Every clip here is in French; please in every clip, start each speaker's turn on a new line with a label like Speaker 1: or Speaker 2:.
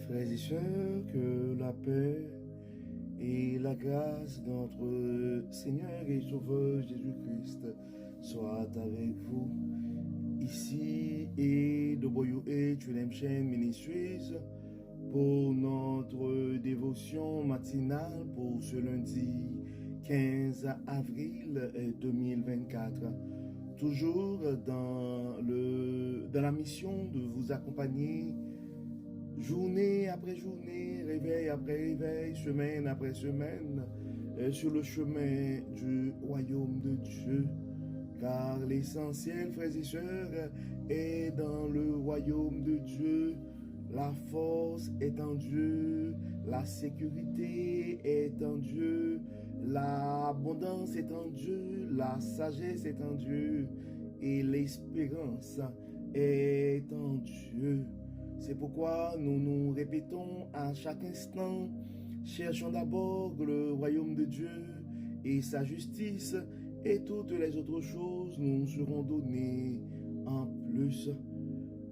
Speaker 1: Frères et sœurs, que la paix et la grâce de notre Seigneur et Sauveur Jésus-Christ soient avec vous. Ici et de Boyou-H Redemption Ministries pour notre dévotion matinale pour ce lundi 15 avril 2024. Toujours dans la mission de vous accompagner journée après journée, réveil après réveil, semaine après semaine, sur le chemin du royaume de Dieu. Car l'essentiel, frères et sœurs, est dans le royaume de Dieu. La force est en Dieu, la sécurité est en Dieu, l'abondance est en Dieu, la sagesse est en Dieu et l'espérance est en Dieu. C'est pourquoi nous nous répétons à chaque instant, cherchons d'abord le royaume de Dieu et sa justice, et toutes les autres choses nous seront données en plus.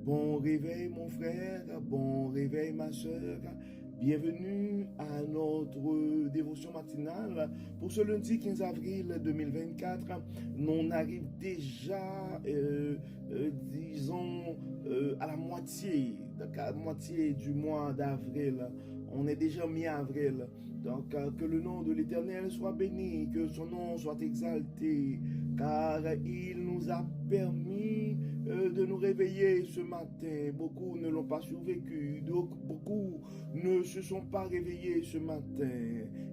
Speaker 1: Bon réveil mon frère, bon réveil ma soeur, bienvenue à notre dévotion matinale pour ce lundi 15 avril 2024. On arrive déjà, disons, à la moitié du mois d'avril. On est déjà mi-avril. Donc, que le nom de l'Éternel soit béni, que son nom soit exalté, car il nous a permis de nous réveiller ce matin. Beaucoup ne l'ont pas survécu, donc beaucoup ne se sont pas réveillés ce matin.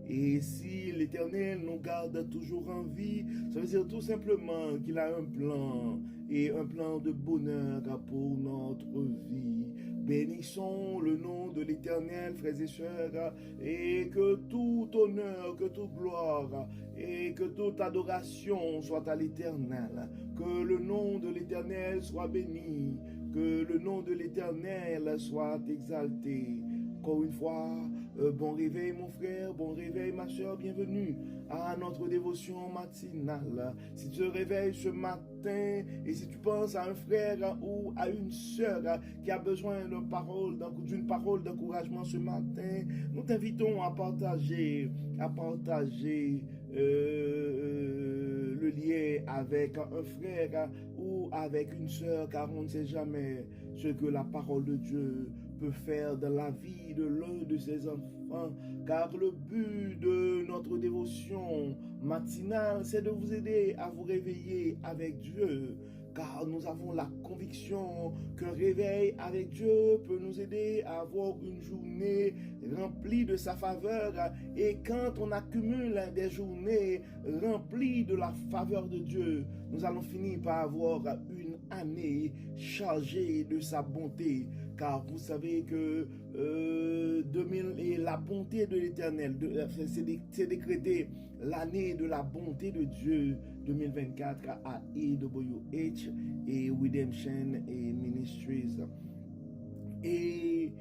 Speaker 1: Et si l'Éternel nous garde toujours en vie, ça veut dire tout simplement qu'il a un plan, et un plan de bonheur pour notre vie. Bénissons le nom de l'Éternel, frères et sœurs, et que tout honneur, que toute gloire, et que toute adoration soit à l'Éternel. Que le nom de l'Éternel soit béni, que le nom de l'Éternel soit exalté. Encore une fois, bon réveil mon frère, bon réveil ma soeur, bienvenue à notre dévotion matinale. Si tu te réveilles ce matin et si tu penses à un frère ou à une soeur qui a besoin d'une parole d'encouragement ce matin, nous t'invitons à partager le lien avec un frère ou avec une sœur, car on ne sait jamais ce que la parole de Dieu peut faire dans la vie de l'un de ses enfants, car le but de notre dévotion matinale, c'est de vous aider à vous réveiller avec Dieu, car nous avons la conviction qu'un réveil avec Dieu peut nous aider à avoir une journée remplie de sa faveur, et quand on accumule des journées remplies de la faveur de Dieu, nous allons finir par avoir une année chargée de sa bonté, car vous savez que 2000 et la bonté de l'Éternel, c'est décrété l'année de la bonté de Dieu 2024 à EWH et Redemption et Ministries. Et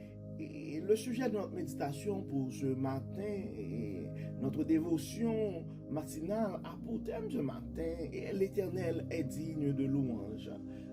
Speaker 1: le sujet de notre méditation pour ce matin, notre dévotion matinale a pour thème ce matin, l'Éternel est digne de louange.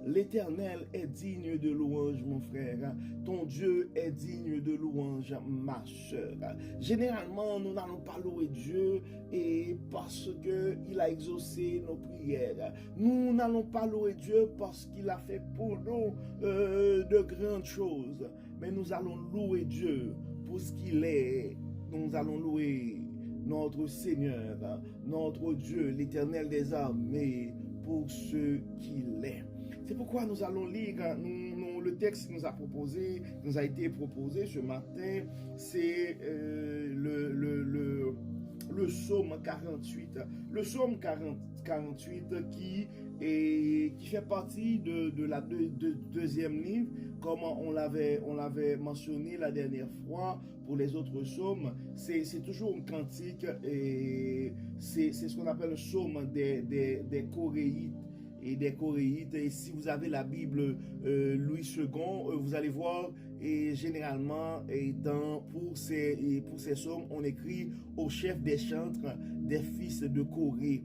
Speaker 1: L'Éternel est digne de louange, mon frère. Ton Dieu est digne de louange, ma soeur. Généralement, nous n'allons pas louer Dieu et parce qu'il a exaucé nos prières. Nous n'allons pas louer Dieu parce qu'il a fait pour nous de grandes choses. Mais nous allons louer Dieu pour ce qu'il est. Nous allons louer notre Seigneur, notre Dieu, l'Éternel des armées, pour ce qu'il est. C'est pourquoi nous allons lire le texte qui nous a été proposé ce matin, c'est le psaume 48. Le psaume 48 qui fait partie de la deuxième livre, comme on l'avait mentionné la dernière fois pour les autres psaumes. C'est toujours un cantique, et c'est ce qu'on appelle le psaume des Coréites. Et si vous avez la Bible Louis II, vous allez voir, et généralement, pour ces psaumes, on écrit au chef des chantres des fils de Corée.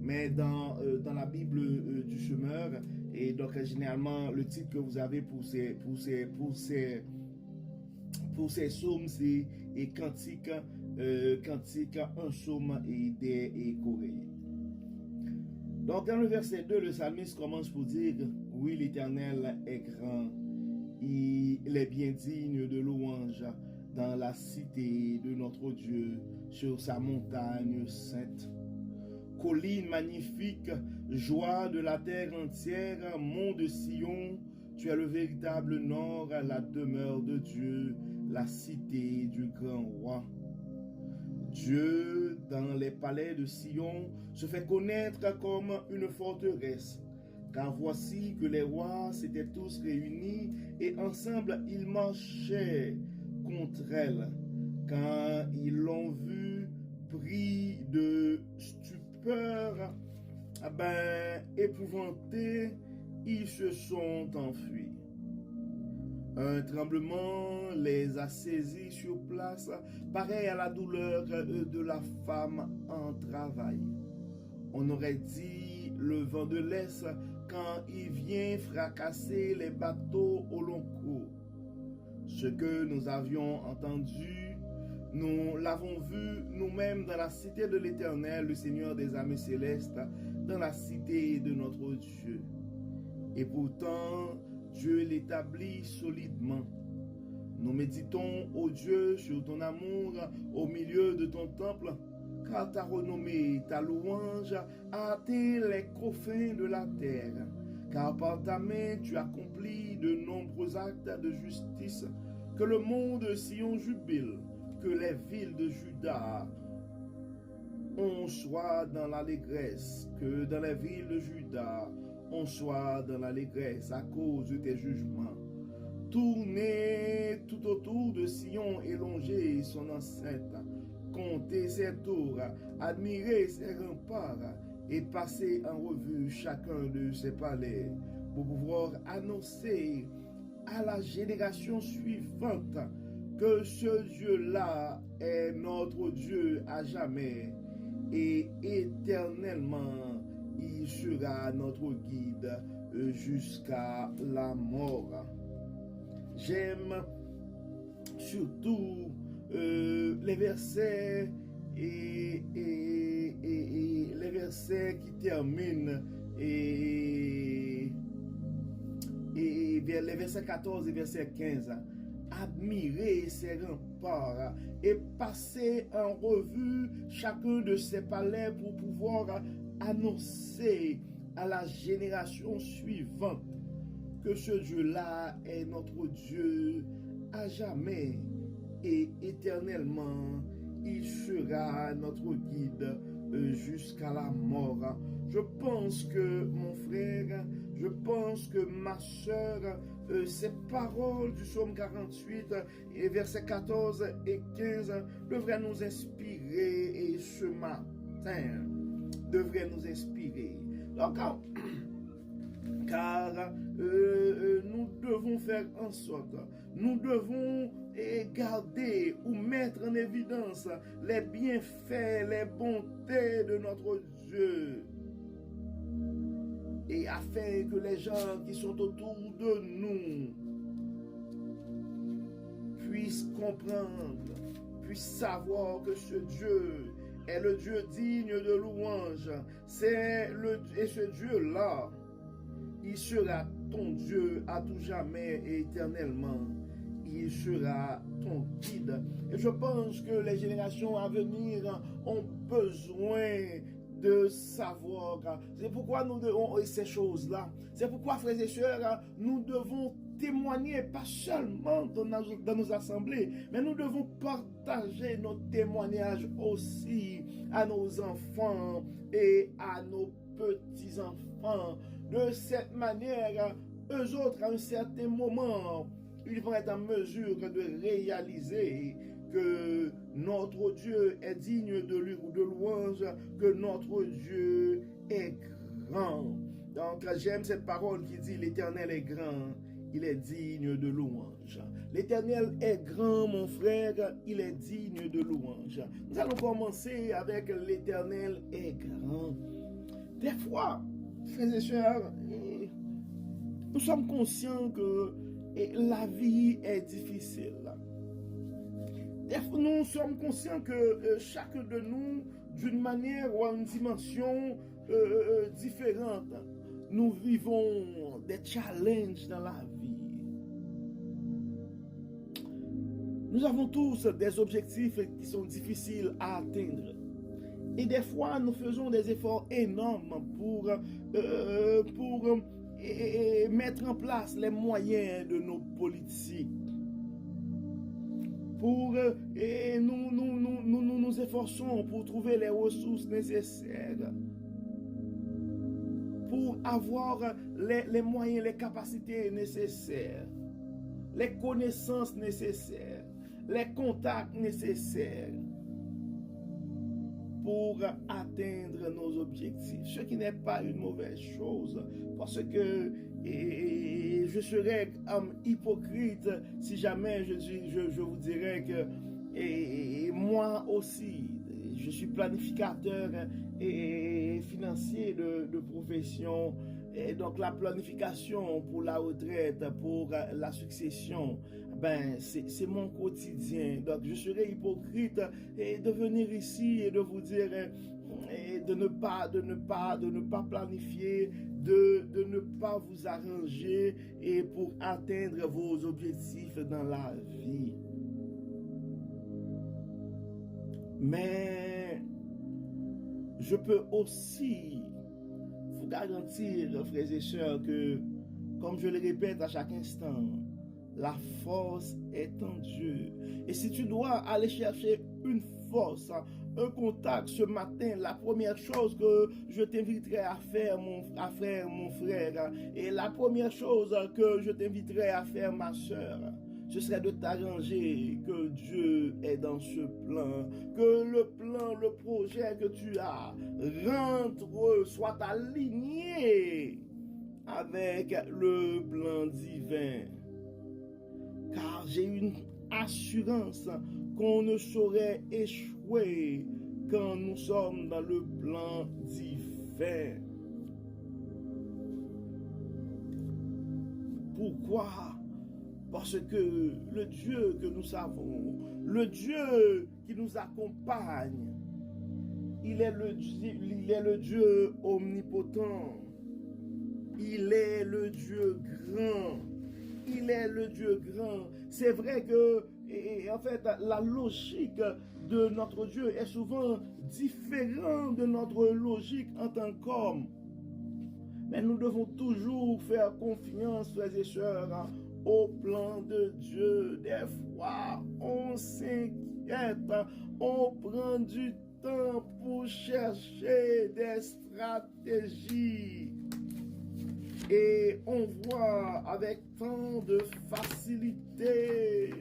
Speaker 1: Mais dans la Bible du semeur, et donc généralement le titre que vous avez pour ces Pour ces psaumes, c'est et cantique, un psaume et choré. Donc dans le verset 2, le psalmiste commence pour dire, oui, l'Éternel est grand, il est bien digne de louange dans la cité de notre Dieu, sur sa montagne sainte. Colline magnifique, joie de la terre entière, mont de Sion, tu es le véritable nord, la demeure de Dieu, la cité du grand roi. Dieu, dans les palais de Sion, se fait connaître comme une forteresse. Car voici que les rois s'étaient tous réunis et ensemble ils marchaient contre elle. Quand ils l'ont vue, pris de stupeur, épouvantés, ils se sont enfuis. Un tremblement les a saisis sur place, pareil à la douleur de la femme en travail. On aurait dit le vent de l'Est quand il vient fracasser les bateaux au long cours. Ce que nous avions entendu, nous l'avons vu nous-mêmes dans la cité de l'Éternel, le Seigneur des armées célestes, dans la cité de notre Dieu. Et pourtant, Dieu l'établit solidement. Nous méditons, ô Dieu, sur ton amour au milieu de ton temple, car ta renommée, ta louange a atteint les confins de la terre. Car par ta main, tu accomplis de nombreux actes de justice, que le monde de Sion jubile, que les villes de Juda on soit dans l'allégresse, que dans les villes de Juda on soit dans l'allégresse à cause de tes jugements. Tournez tout autour de Sion et longez son enceinte, comptez ses tours, admirez ses remparts et passez en revue chacun de ses palais pour pouvoir annoncer à la génération suivante que ce Dieu-là est notre Dieu à jamais et éternellement il sera notre guide jusqu'à la mort. J'aime surtout les versets et les versets qui terminent et les versets 14 et verset 15. Admirer ses remparts et passer en revue chacun de ses palais pour pouvoir annoncer à la génération suivante que ce Dieu-là est notre Dieu à jamais et éternellement. Il sera notre guide jusqu'à la mort. Je pense que mon frère, je pense que ma soeur, ces paroles du psaume 48 et versets 14 et 15 devraient nous inspirer et ce matin devraient nous inspirer. Donc, car nous devons faire en sorte, nous devons garder ou mettre en évidence les bienfaits, les bontés de notre Dieu. Et afin que les gens qui sont autour de nous puissent comprendre, puissent savoir que ce Dieu est le Dieu digne de louange. Et ce Dieu-là, il sera ton Dieu à tout jamais et éternellement. Il sera ton guide. Et je pense que les générations à venir ont besoin de savoir. C'est pourquoi nous devons ces choses-là. C'est pourquoi, frères et sœurs, nous devons témoigner, pas seulement dans nos assemblées, mais nous devons partager nos témoignages aussi à nos enfants et à nos petits-enfants. De cette manière, eux autres, à un certain moment, ils vont être en mesure de réaliser que notre Dieu est digne de louange, que notre Dieu est grand. Donc j'aime cette parole qui dit l'Éternel est grand, il est digne de louange. L'Éternel est grand, mon frère, il est digne de louange. Nous allons commencer avec l'Éternel est grand. Des fois, frères et sœurs, nous sommes conscients que la vie est difficile. Nous sommes conscients que chacun de nous, d'une manière ou à une dimension différente, nous vivons des challenges dans la vie. Nous avons tous des objectifs qui sont difficiles à atteindre. Et des fois, nous faisons des efforts énormes pour mettre en place les moyens de nos politiques. Nous efforçons pour trouver les ressources nécessaires, pour avoir les moyens, les capacités nécessaires, les connaissances nécessaires, les contacts nécessaires pour atteindre nos objectifs. Ce qui n'est pas une mauvaise chose, parce que je serais hypocrite si jamais je vous dirais que moi aussi, je suis planificateur et financier de profession. Et donc la planification pour la retraite, pour la succession, ben c'est mon quotidien. Donc je serais hypocrite de venir ici et de vous dire de ne pas planifier, de ne pas vous arranger et pour atteindre vos objectifs dans la vie. Mais je peux aussi vous garantir, frères et sœurs, que, comme je le répète à chaque instant, la force est en Dieu. Et si tu dois aller chercher une force, un contact ce matin, la première chose que je t'inviterai à faire, mon frère, et la première chose que je t'inviterai à faire, ma sœur, ce serait de t'arranger que Dieu est dans ce plan, que le plan, le projet que tu as soit aligné avec le plan divin. Car j'ai une assurance qu'on ne saurait échouer quand nous sommes dans le plan divin. Pourquoi? Parce que le Dieu que nous savons, le Dieu qui nous accompagne, il est le Dieu omnipotent. Il est le Dieu grand. Il est le Dieu grand. C'est vrai que, en fait, la logique de notre Dieu est souvent différente de notre logique en tant qu'homme. Mais nous devons toujours faire confiance, frères et sœurs, au plan de Dieu. Des fois, on s'inquiète, on prend du temps pour chercher des stratégies. Et on voit avec tant de facilité,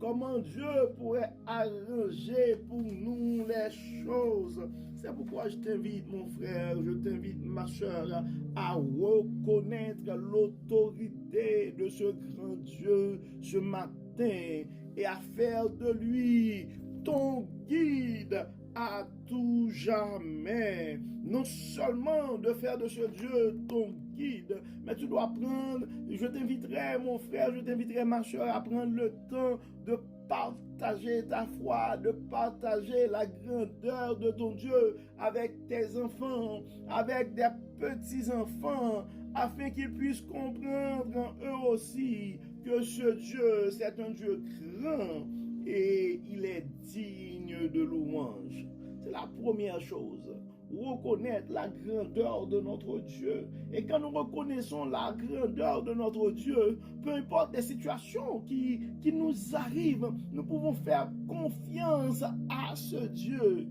Speaker 1: comment Dieu pourrait arranger pour nous les choses. C'est pourquoi je t'invite, mon frère, je t'invite, ma soeur, à reconnaître l'autorité de ce grand Dieu ce matin et à faire de lui ton guide à tout jamais. Non seulement de faire de ce Dieu ton guide, mais tu dois prendre, je t'inviterai, mon frère, je t'inviterai, ma soeur, à prendre le temps de partager ta foi, de partager la grandeur de ton Dieu avec tes enfants, avec des petits-enfants, afin qu'ils puissent comprendre eux aussi que ce Dieu, c'est un Dieu grand et il est digne de louange. C'est la première chose. Reconnaître la grandeur de notre Dieu. Et quand nous reconnaissons la grandeur de notre Dieu, peu importe les situations qui nous arrivent, nous pouvons faire confiance à ce Dieu.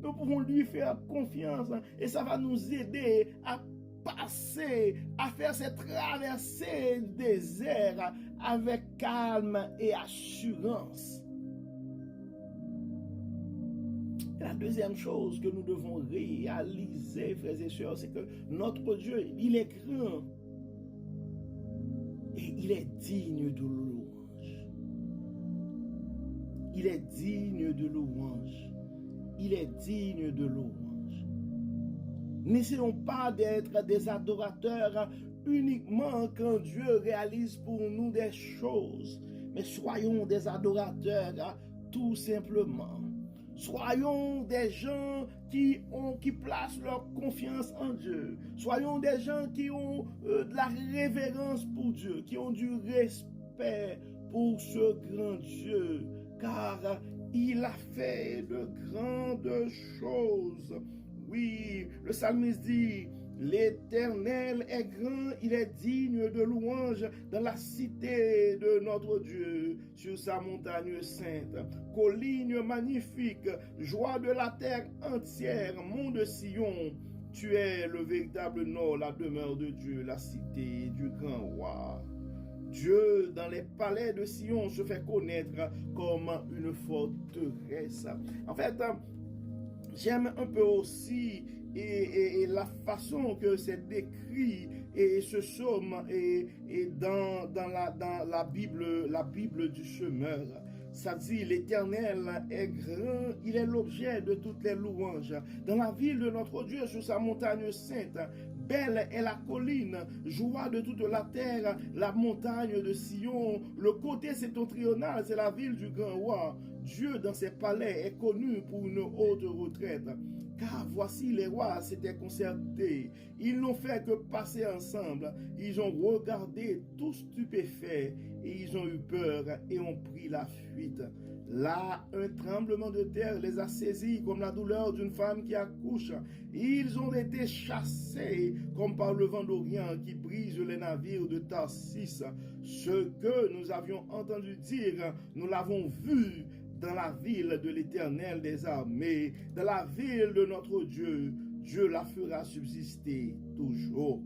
Speaker 1: Nous pouvons lui faire confiance et ça va nous aider à passer, à faire cette traversée du désert avec calme et assurance. Et la deuxième chose que nous devons réaliser, frères et sœurs, c'est que notre Dieu, il est grand et il est digne de louange. Il est digne de louange. Il est digne de louange. N'essayons pas d'être des adorateurs uniquement quand Dieu réalise pour nous des choses, mais soyons des adorateurs, tout simplement. Soyons des gens qui placent leur confiance en Dieu. Soyons des gens qui ont de la révérence pour Dieu, qui ont du respect pour ce grand Dieu, car il a fait de grandes choses. Oui, le psalmiste dit, l'Éternel est grand, il est digne de louange dans la cité de notre Dieu, sur sa montagne sainte. Colline magnifique, joie de la terre entière, mont de Sion, tu es le véritable nord, la demeure de Dieu, la cité du grand roi. Dieu, dans les palais de Sion, se fait connaître comme une forteresse. En fait, j'aime un peu aussi et la façon que c'est décrit et ce psaume et dans la Bible du semeur. Ça dit, l'Éternel est grand, il est l'objet de toutes les louanges. Dans la ville de notre Dieu, sur sa montagne sainte, belle est la colline, joie de toute la terre, la montagne de Sion. Le côté septentrional, c'est la ville du grand roi. Dieu, dans ses palais, est connu pour une haute retraite. Car voici les rois s'étaient concertés. Ils n'ont fait que passer ensemble. Ils ont regardé tout stupéfaits et ils ont eu peur et ont pris la fuite. Là, un tremblement de terre les a saisis comme la douleur d'une femme qui accouche. Ils ont été chassés comme par le vent d'Orient qui brise les navires de Tarsis. Ce que nous avions entendu dire, nous l'avons vu dans la ville de l'Éternel des armées, dans la ville de notre Dieu. Dieu la fera subsister toujours.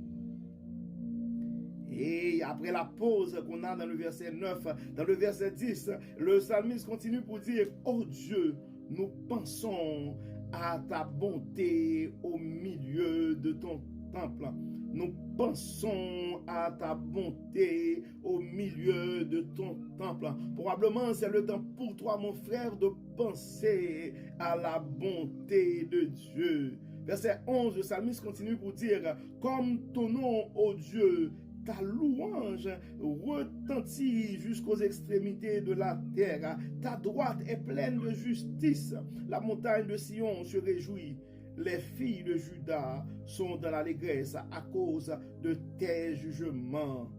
Speaker 1: Et après la pause qu'on a dans le verset 9, dans le verset 10, le psalmiste continue pour dire, « Oh Dieu, nous pensons à ta bonté au milieu de ton temple. Nous pensons à ta bonté au milieu de ton temple. » Probablement, c'est le temps pour toi, mon frère, de penser à la bonté de Dieu. Verset 11, le psalmiste continue pour dire, « Comme ton nom, ô Dieu, ta louange retentit jusqu'aux extrémités de la terre. Ta droite est pleine de justice. La montagne de Sion se réjouit. Les filles de Juda sont dans l'allégresse à cause de tes jugements.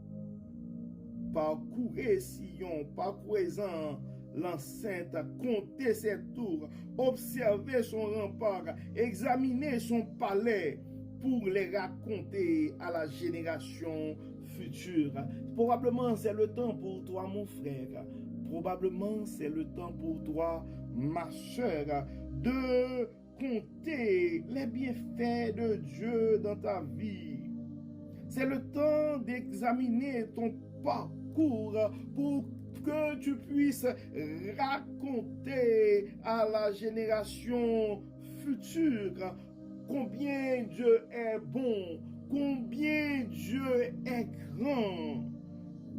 Speaker 1: Parcourez Sion, parcourez-en l'enceinte, comptez ses tours, observez son rempart, examinez son palais pour les raconter à la génération future. Probablement c'est le temps pour toi, mon frère. Probablement c'est le temps pour toi, ma soeur, de compter les bienfaits de Dieu dans ta vie. C'est le temps d'examiner ton parcours pour que tu puisses raconter à la génération future combien Dieu est bon, combien Dieu est grand.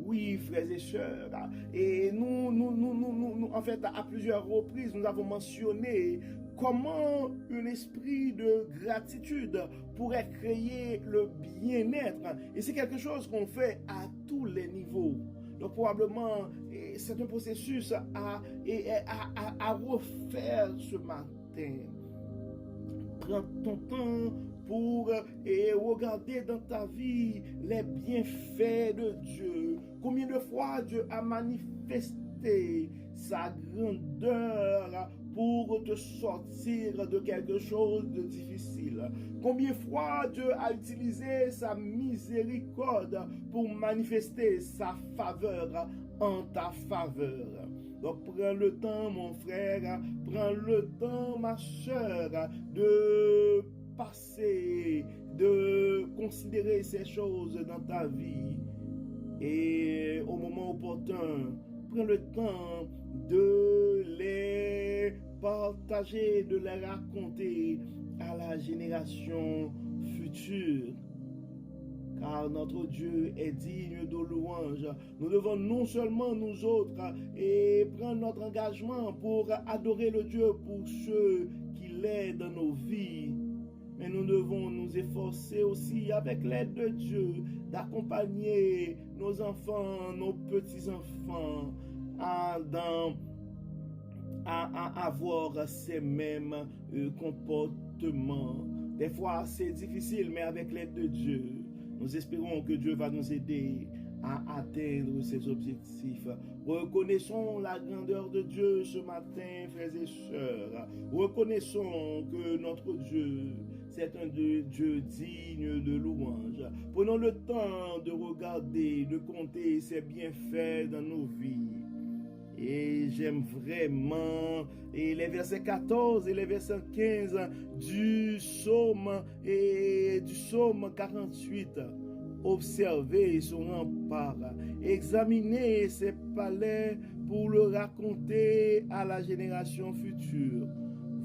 Speaker 1: Oui, frères et sœurs, et nous, en fait, à plusieurs reprises, nous avons mentionné comment un esprit de gratitude pourrait créer le bien-être. Et c'est quelque chose qu'on fait à tous les niveaux. Donc probablement, c'est un processus à refaire ce matin. Prends ton temps pour regarder dans ta vie les bienfaits de Dieu. Combien de fois Dieu a manifesté sa grandeur pour te sortir de quelque chose de difficile. Combien de fois Dieu a utilisé sa miséricorde pour manifester sa faveur en ta faveur. Donc prends le temps, mon frère, prends le temps, ma soeur, de passer, de considérer ces choses dans ta vie. Et au moment opportun, prends le temps de les partager, de les raconter à la génération future. Car notre Dieu est digne de louange. Nous devons non seulement nous autres et prendre notre engagement pour adorer le Dieu pour ce qu'il est dans nos vies, mais nous devons nous efforcer aussi avec l'aide de Dieu d'accompagner nos enfants, nos petits-enfants à avoir ces mêmes comportements. Des fois, c'est difficile, mais avec l'aide de Dieu, nous espérons que Dieu va nous aider à atteindre ces objectifs. Reconnaissons la grandeur de Dieu ce matin, frères et sœurs. Reconnaissons que notre Dieu, c'est un Dieu digne de louange. Prenons le temps de regarder, de compter ses bienfaits dans nos vies. Et j'aime vraiment les versets 14 et les versets 15 du psaume 48. Observez son rempart, examinez ses palais pour le raconter à la génération future.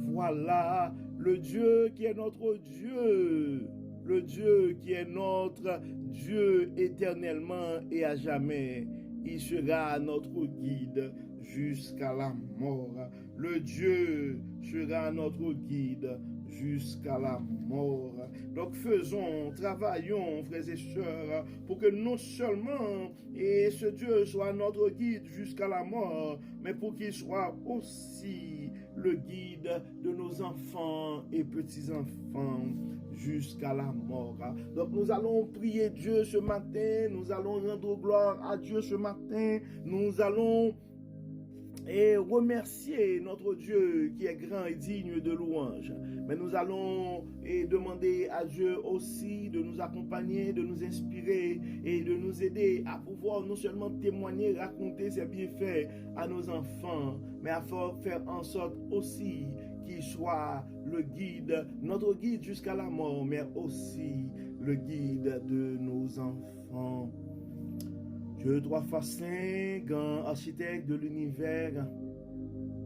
Speaker 1: Voilà le Dieu qui est notre Dieu, le Dieu qui est notre Dieu éternellement et à jamais. Il sera notre guide jusqu'à la mort. Le Dieu sera notre guide jusqu'à la mort. Donc travaillons, frères et sœurs, pour que non seulement ce Dieu soit notre guide jusqu'à la mort, mais pour qu'il soit aussi le guide de nos enfants et petits-enfants jusqu'à la mort. Donc nous allons prier Dieu ce matin, nous allons rendre gloire à Dieu ce matin, nous allons remercier notre Dieu qui est grand et digne de louange. Mais nous allons demander à Dieu aussi de nous accompagner, de nous inspirer et de nous aider à pouvoir non seulement témoigner, raconter ses bienfaits à nos enfants, mais à faire en sorte aussi qu'il soit le guide, notre guide jusqu'à la mort, mais aussi le guide de nos enfants. Dieu 3 fois 5, architecte de l'univers,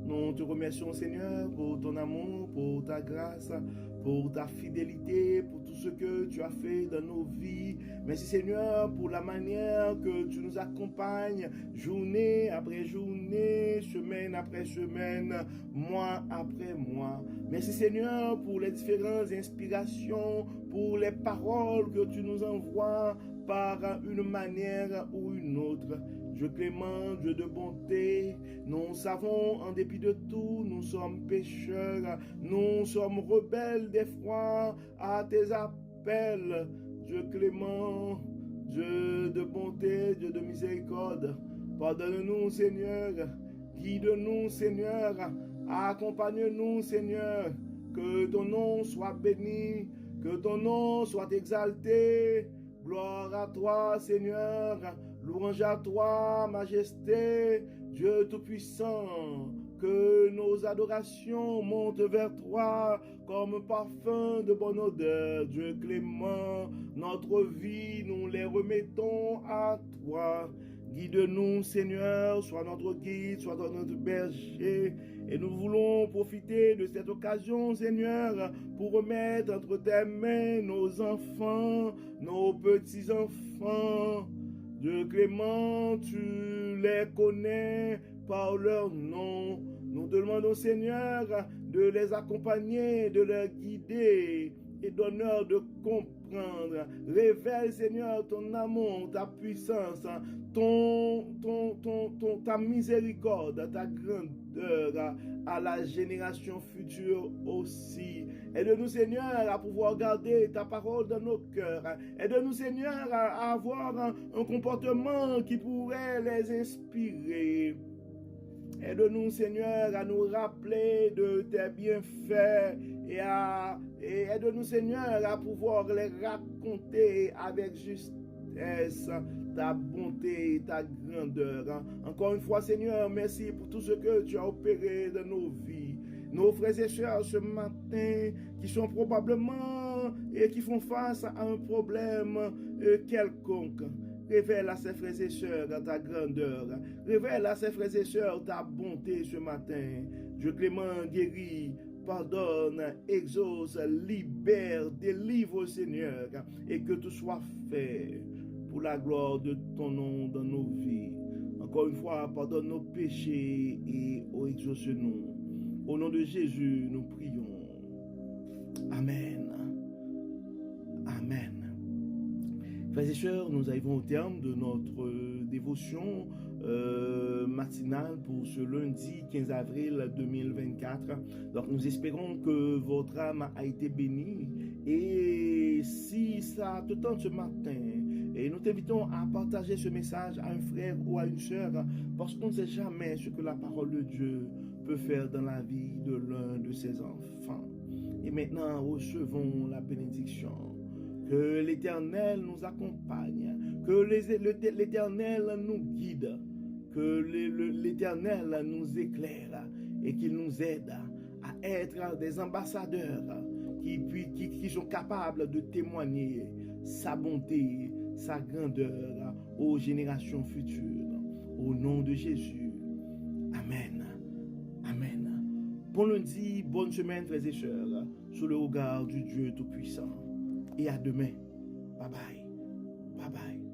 Speaker 1: nous te remercions Seigneur pour ton amour, pour ta grâce, pour ta fidélité, pour tout ce que tu as fait dans nos vies. Merci Seigneur pour la manière que tu nous accompagnes journée après journée, semaine après semaine, mois après mois. Merci Seigneur pour les différentes inspirations, pour les paroles que tu nous envoies par une manière ou une autre. Dieu clément, Dieu de bonté, nous savons en dépit de tout, nous sommes pécheurs, nous sommes rebelles des fois à tes appels. Dieu clément, Dieu de bonté, Dieu de miséricorde, pardonne-nous Seigneur, guide-nous Seigneur, accompagne-nous Seigneur, que ton nom soit béni, que ton nom soit exalté. Gloire à toi, Seigneur, louange à toi, majesté, Dieu Tout-Puissant, que nos adorations montent vers toi comme parfum de bonne odeur. Dieu clément, notre vie, nous les remettons à toi. Guide-nous, Seigneur, sois notre guide, sois notre berger. Et nous voulons profiter de cette occasion, Seigneur, pour remettre entre tes mains nos enfants, nos petits-enfants. Dieu clément, tu les connais par leur nom. Nous te demandons, Seigneur, de les accompagner, de les guider et d'honneur de comprendre. Révèle, Seigneur, ton amour, ta puissance, ta miséricorde, ta grandeur à la génération future aussi. Aide-nous, Seigneur, à pouvoir garder ta parole dans nos cœurs. Aide-nous, Seigneur, à avoir un comportement qui pourrait les inspirer. Aide-nous, Seigneur, à nous rappeler de tes bienfaits et aide-nous, Seigneur, à pouvoir les raconter avec justesse, ta bonté et ta grandeur. Encore une fois, Seigneur, merci pour tout ce que tu as opéré dans nos vies. Nos frères et sœurs ce matin qui sont probablement et qui font face à un problème quelconque. Révèle à ses frères et sœurs ta grandeur. Révèle à ses frères et sœurs ta bonté ce matin. Dieu clément, guérit, pardonne, exauce, libère, délivre, Seigneur, et que tout soit fait pour la gloire de ton nom dans nos vies. Encore une fois, pardonne nos péchés et exauce-nous. Au nom de Jésus, nous prions. Amen. Frères et sœurs, nous arrivons au terme de notre dévotion matinale pour ce lundi 15 avril 2024. Donc nous espérons que votre âme a été bénie. Et si ça te tente ce matin, et nous t'invitons à partager ce message à un frère ou à une sœur, parce qu'on ne sait jamais ce que la parole de Dieu peut faire dans la vie de l'un de ses enfants. Et maintenant, recevons la bénédiction. Que l'Éternel nous accompagne, que l'Éternel nous guide, que l'Éternel nous éclaire et qu'il nous aide à être des ambassadeurs qui sont capables de témoigner sa bonté, sa grandeur aux générations futures. Au nom de Jésus. Amen. Amen. Bon lundi, bonne semaine, frères et sœurs, sous le regard du Dieu Tout-Puissant. Et à demain. Bye bye. Bye bye.